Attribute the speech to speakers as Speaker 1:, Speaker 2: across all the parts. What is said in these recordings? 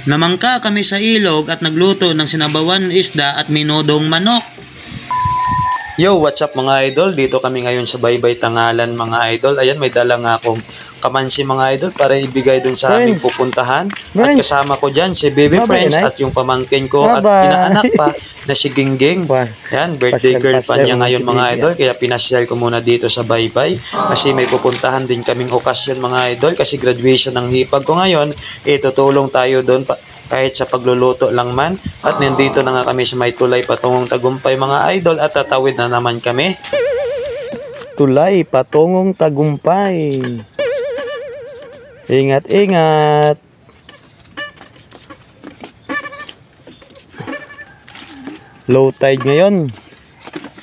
Speaker 1: Namangka kami sa ilog at nagluto ng sinabawan isda at minodong manok. Yo, what's up mga idol? Dito kami ngayon sa Baybay Tangalan mga idol. Ayan, may dala nga akong kamansi mga idol para ibigay dun sa aming pupuntahan. At kasama ko dyan si Baby Friends at yung pamangkin ko at inaanak pa na si Gingging. Ayan, birthday girl pa niya ngayon mga idol. Kaya pinasyal ko muna dito sa Baybay. Kasi may pupuntahan din kaming okasyon mga idol. Kasi graduation ng hipag ko ngayon. Tutulong tayo doon kahit sa pagluluto lang man. At nandito na nga kami sa may tulay patungong Tagumpay mga idol. At tatawid na naman kami.
Speaker 2: Tulay patungong Tagumpay. Ingat, ingat. Low tide ngayon.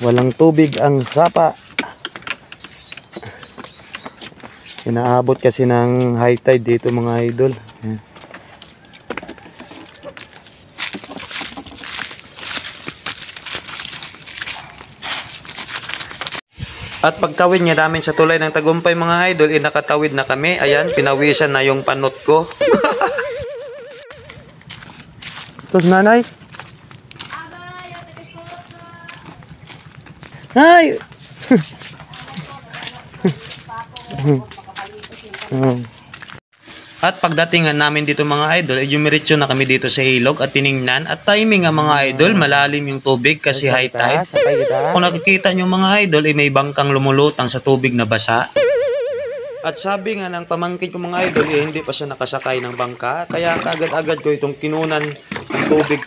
Speaker 2: Walang tubig ang sapa. Inaabot kasi ng high tide dito mga idol.
Speaker 1: At pagtawid nga namin sa tulay ng Tagumpay mga idol, nakatawid na kami. Ayan, pinawisan na yung panot ko.
Speaker 2: Tapos nanay? Ay!
Speaker 1: At pagdating nga namin dito mga idol, yumiritso na kami dito sa ilog at tiningnan. At timing nga mga idol, malalim yung tubig kasi high tide. Kung nakikita nyo mga idol, may bangkang lumulutang sa tubig na basa. At sabi nga ng pamangkin ko mga idol, hindi pa siya nakasakay ng bangka. Kaya kaagad-agad ko itong kinunan ng tubig.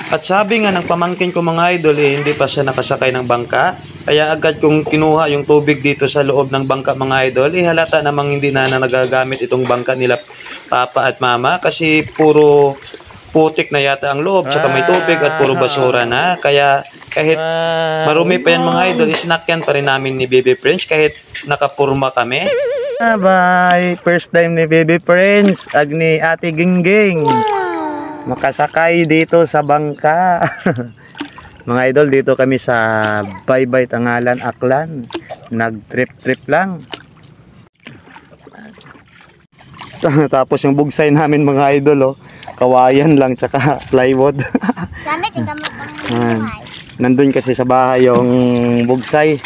Speaker 1: At sabi nga ng pamangkin ko mga idol, hindi pa siya nakasakay ng bangka. Kaya agad kong kinuha yung tubig dito sa loob ng bangka mga idol. Halata namang hindi na nagagamit itong bangka nila papa at mama. Kasi puro putik na yata ang loob. Tsaka may tubig at puro basura na. Kaya kahit marumi pa yan mga idol, isinakyan pa rin namin ni Baby Prince kahit nakapurma kami.
Speaker 2: Bye! First time ni Baby Prince, ag ni Ate Gingging. Makasakay dito sa bangka. Mga idol, dito kami sa Baybay Tangalan, Aklan. Nag-trip-trip lang. Tapos yung bugsay namin mga idol, kawayan lang tsaka plywood.
Speaker 3: Gamit yung gamit ng bahay.
Speaker 2: Nandun kasi sa bahay yung bugsay.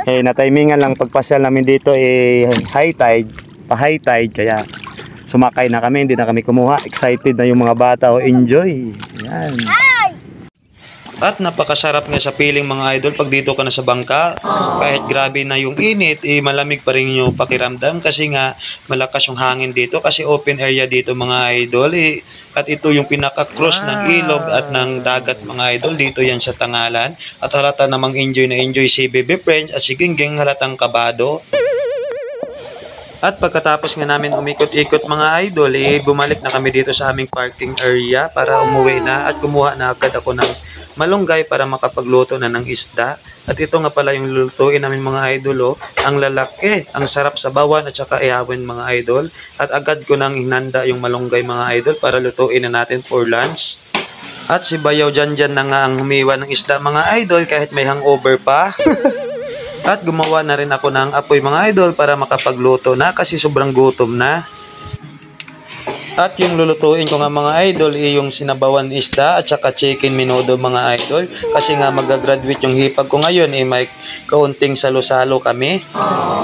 Speaker 2: Natimingan lang pagpasyal namin dito high tide, pa-high tide, kaya sumakay na kami, hindi na kami kumuha. Excited na yung mga bata, enjoy. Yan.
Speaker 1: At napakasarap nga sa feeling mga idol pag dito ka na sa bangka. Kahit grabe na yung init, malamig pa rin yung pakiramdam kasi nga malakas yung hangin dito kasi open area dito mga idol. At ito yung pinaka-cross ng ilog at ng dagat mga idol. Dito yan sa Tangalan. At halata namang enjoy na enjoy si Baby Friends at si Gingging, halatang kabado. At pagkatapos nga namin umikot-ikot mga idol, bumalik na kami dito sa aming parking area para umuwi na at kumuha na agad ako ng malunggay para makapagluto na ng isda. At ito nga pala yung lulutuin namin mga idol, ang lalaki, ang sarap sa bawan at saka ihawin mga idol. At agad ko nang hinanda yung malunggay mga idol para lutuin na natin for lunch. At si Bayaw dyan na nga ang humiwa ng isda mga idol kahit may hangover pa. At gumawa na rin ako ng apoy mga idol para makapagluto na kasi sobrang gutom na. At yung lulutuin ko nga mga idol yung sinabawan isda at saka chicken minodo mga idol. Kasi nga magagraduate yung hipag ko ngayon may kaunting salo-salo kami.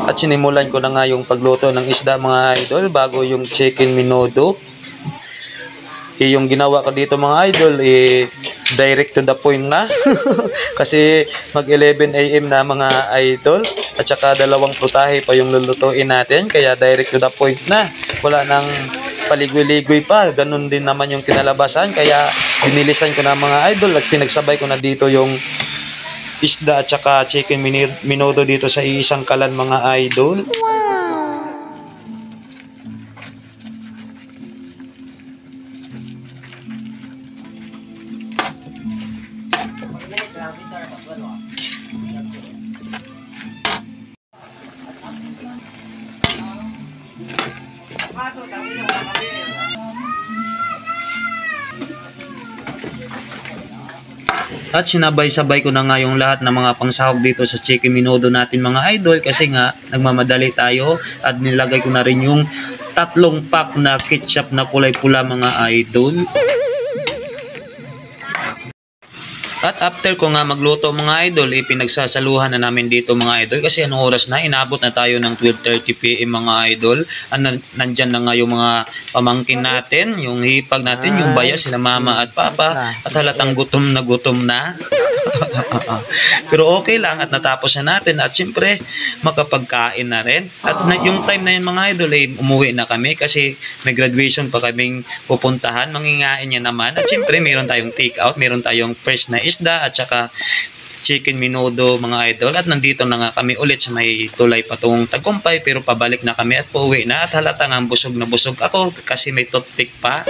Speaker 1: At sinimulan ko na nga yung pagluto ng isda mga idol bago yung chicken minodo. Yung ginawa ko dito mga idol direct to the point na. Kasi mag 11 AM na mga idol at saka dalawang putahe pa yung lulutuin natin kaya direct to the point na, wala nang paligoy-ligoy pa. Ganun din naman yung kinalabasan kaya dinilisan ko na mga idol at pinagsabay ko na dito yung isda at saka chicken minodo dito sa isang kalan mga idol. At sinabay-sabay ko na nga yung lahat ng mga pangsahog dito sa chicken minodo natin mga idol kasi nga nagmamadali tayo at nilagay ko na rin yung 3 pack na ketchup na kulay pula mga idol. At after ko nga magluto mga idol, pinagsasaluhan na namin dito mga idol kasi anong oras na, inabot na tayo ng 12:30 PM mga idol. Nandyan na nga yung mga pamangkin natin, yung hipag natin, yung bayaw, sila mama at papa, at halatang gutom na. Pero okay lang at natapos na natin at syempre makapagkain na rin. At yung time na yun mga idol ay umuwi na kami kasi may graduation pa kaming pupuntahan, mangingain niya naman. At syempre meron tayong take out, meron tayong fresh na isda at saka chicken menudo mga idol. At nandito na nga kami ulit sa may tulay patungong Tagumpay, pero pabalik na kami at pauwi na at halatang ang busog na busog ako kasi may toothpick pa.